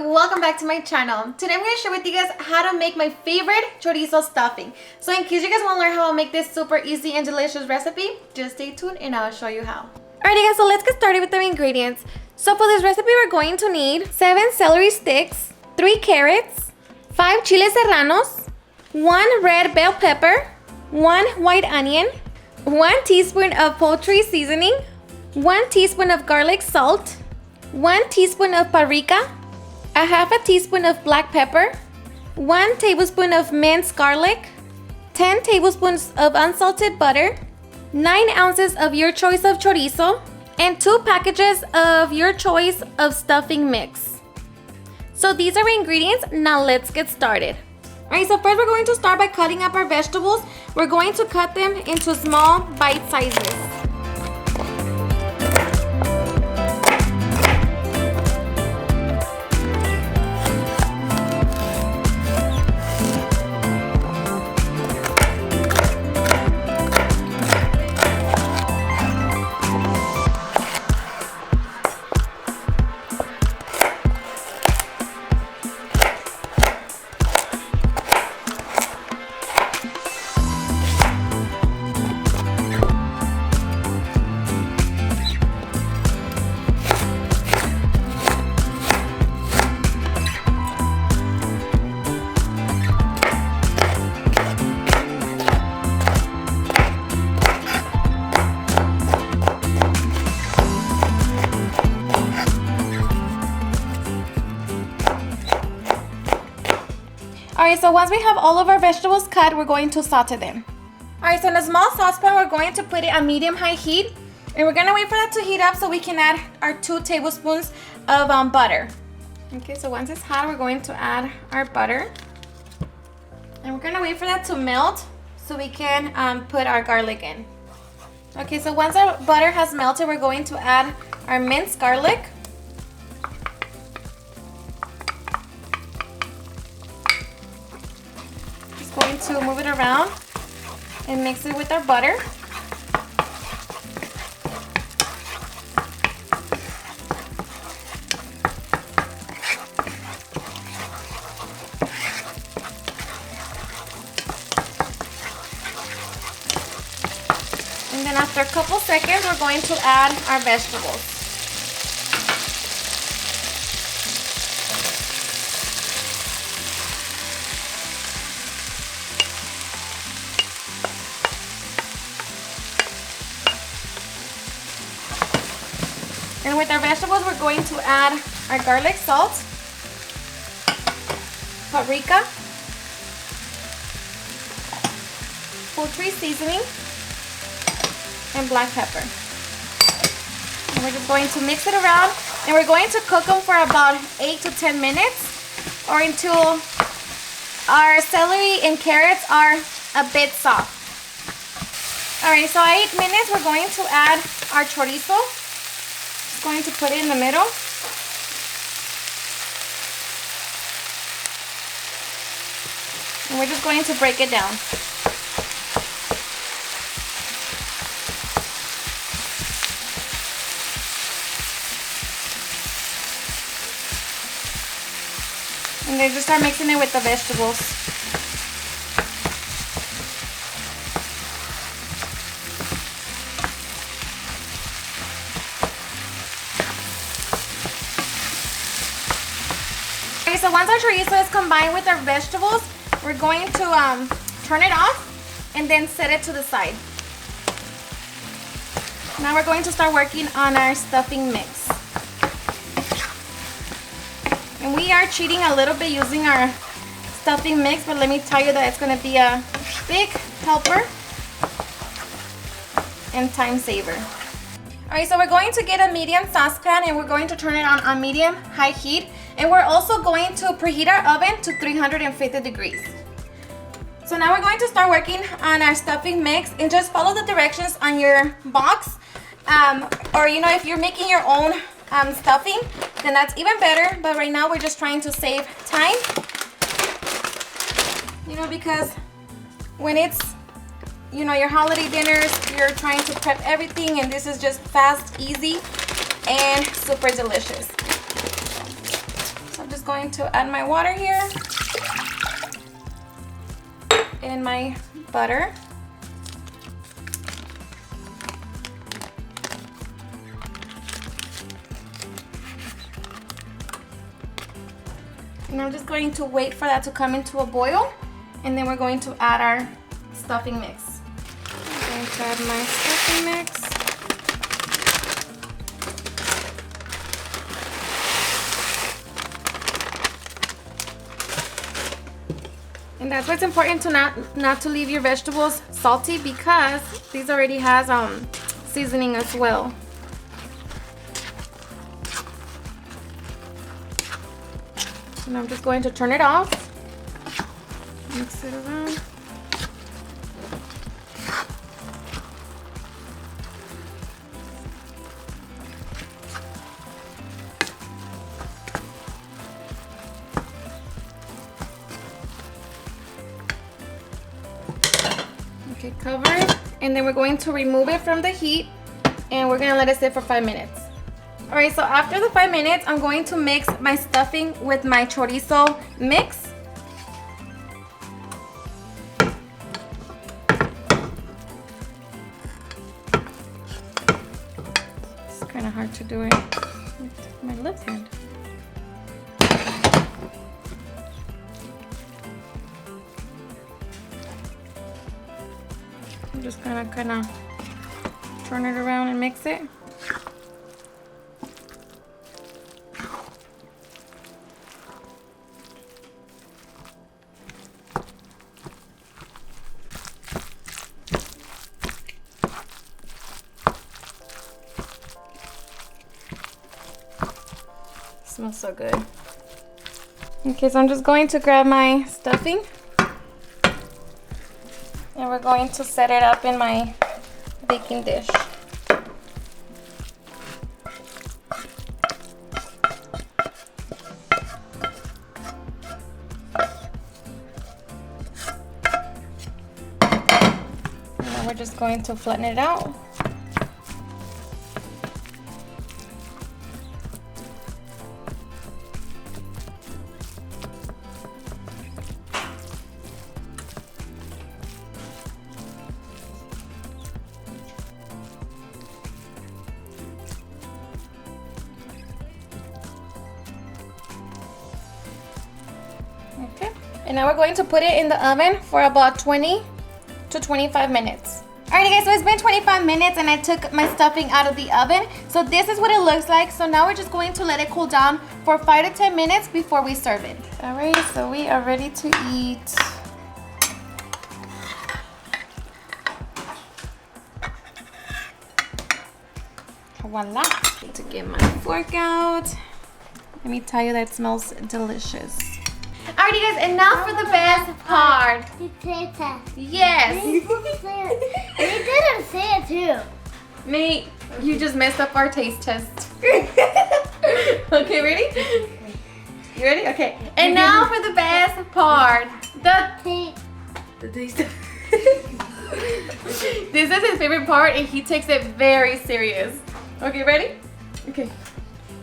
welcome back to my channel. Today I'm going to share with you guys how to make my favorite chorizo stuffing. So in case you guys want to learn how to make this super easy and delicious recipe, just stay tuned and I'll show you how. Alrighty guys, so let's get started with the ingredients. So for this recipe we're going to need 7 celery sticks, 3 carrots, 5 chile serranos, 1 red bell pepper, 1 white onion, 1 teaspoon of poultry seasoning, 1 teaspoon of garlic salt, 1 teaspoon of paprika, a half a teaspoon of black pepper, 1 tablespoon of minced garlic, 10 tablespoons of unsalted butter, 9 ounces of your choice of chorizo, and 2 packages of your choice of stuffing mix. So these are our ingredients. Now let's get started. Alright, so first we're going to start by cutting up our vegetables. We're going to cut them into small bite sizes. Alright, so once we have all of our vegetables cut, we're going to saute them. Alright, so in a small saucepan, we're going to put it on medium-high heat. And we're going to wait for that to heat up so we can add our 2 tablespoons of butter. Okay, so once it's hot, we're going to add our butter. And we're going to wait for that to melt so we can put our garlic in. Okay, so once our butter has melted, we're going to add our minced garlic. Going to move it around and mix it with our butter. And then after a couple seconds, we're going to add our vegetables. And with our vegetables, we're going to add our garlic salt, paprika, poultry seasoning, and black pepper. And we're just going to mix it around, and we're going to cook them for about 8 to 10 minutes or until our celery and carrots are a bit soft. Alright, so at 8 minutes, we're going to add our chorizo. Going to put it in the middle. And we're just going to break it down. And then just start mixing it with the vegetables. So once our chorizo is combined with our vegetables, we're going to turn it off and then set it to the side. Now we're going to start working on our stuffing mix. And we are cheating a little bit using our stuffing mix, but let me tell you that it's going to be a big helper and time saver. Alright, so we're going to get a medium saucepan and we're going to turn it on medium-high heat. And we're also going to preheat our oven to 350 degrees. So now we're going to start working on our stuffing mix and just follow the directions on your box. Or you know, if you're making your own stuffing, then that's even better. But right now we're just trying to save time. You know, because when it's, you know, your holiday dinners, you're trying to prep everything, and this is just fast, easy, and super delicious. So I'm just just going to add my water here and my butter. And I'm just going to wait for that to come into a boil, and then we're going to add our stuffing mix. I'm going to add my stuffing mix. And that's why it's important to not to leave your vegetables salty, because these already has seasoning as well. And I'm just going to turn it off. Mix it around. Okay, cover it, and then we're going to remove it from the heat, and we're gonna let it sit for 5 minutes. All right, so after the 5 minutes, I'm going to mix my stuffing with my chorizo mix. It's kind of hard to do it with my left hand. I'm just gonna kind of turn it around and mix it. Smells so good. Okay, so I'm just going to grab my stuffing, and we're going to set it up in my baking dish. And then we're just going to flatten it out. Okay, and now we're going to put it in the oven for about 20 to 25 minutes. Alrighty guys, so it's been 25 minutes and I took my stuffing out of the oven. So this is what it looks like. So now we're just going to let it cool down for 5 to 10 minutes before we serve it. Alright, so we are ready to eat. Voila! To get my fork out. Let me tell you, that smells delicious. Alrighty guys, and now for the best part. The taste test. Yes. They didn't say it too. Me, you just messed up our taste test. Okay, ready? You ready? Okay. And now for the best part. The taste. This is his favorite part and he takes it very serious. Okay, ready? Okay.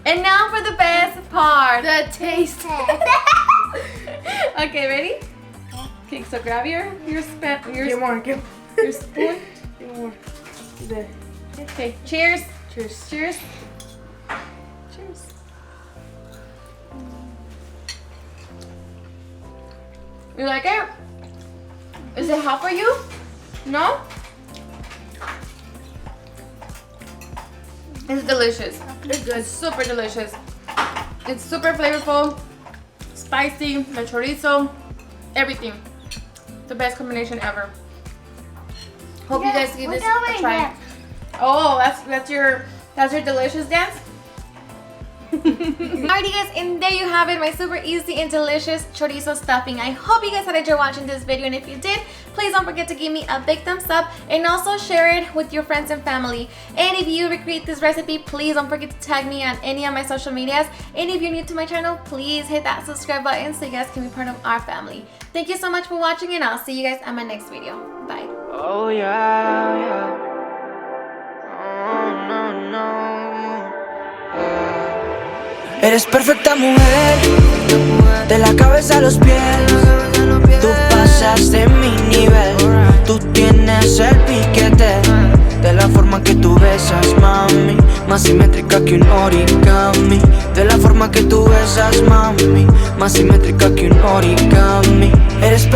And now for the best part. The taste test. Okay, ready? Okay, so grab your spoon. Get more. Your spoon. Get more. There. Okay, cheers. Cheers. Cheers. Cheers. You like it? Is it hot for you? No? It's delicious. It's good. Super delicious. It's super flavorful, spicy, the chorizo, everything. The best combination ever. Hope you guys give this a try. Oh, that's your delicious dance. Alrighty guys, and there you have it, my super easy and delicious chorizo stuffing. I hope you guys had enjoyed watching this video, and if you did, please don't forget to give me a big thumbs up and also share it with your friends and family. And if you recreate this recipe, please don't forget to tag me on any of my social medias. And if you're new to my channel, please hit that subscribe button so you guys can be part of our family. Thank you so much for watching, and I'll see you guys on my next video. Bye. Oh yeah, yeah. Oh no, no. Eres perfecta mujer. de la cabeza a los pies. Tú pasas de mi nivel, tú tienes el piquete. De la forma que tú besas, mami, más simétrica que un origami. De la forma que tú besas, mami, más simétrica que un origami. Eres perfecta.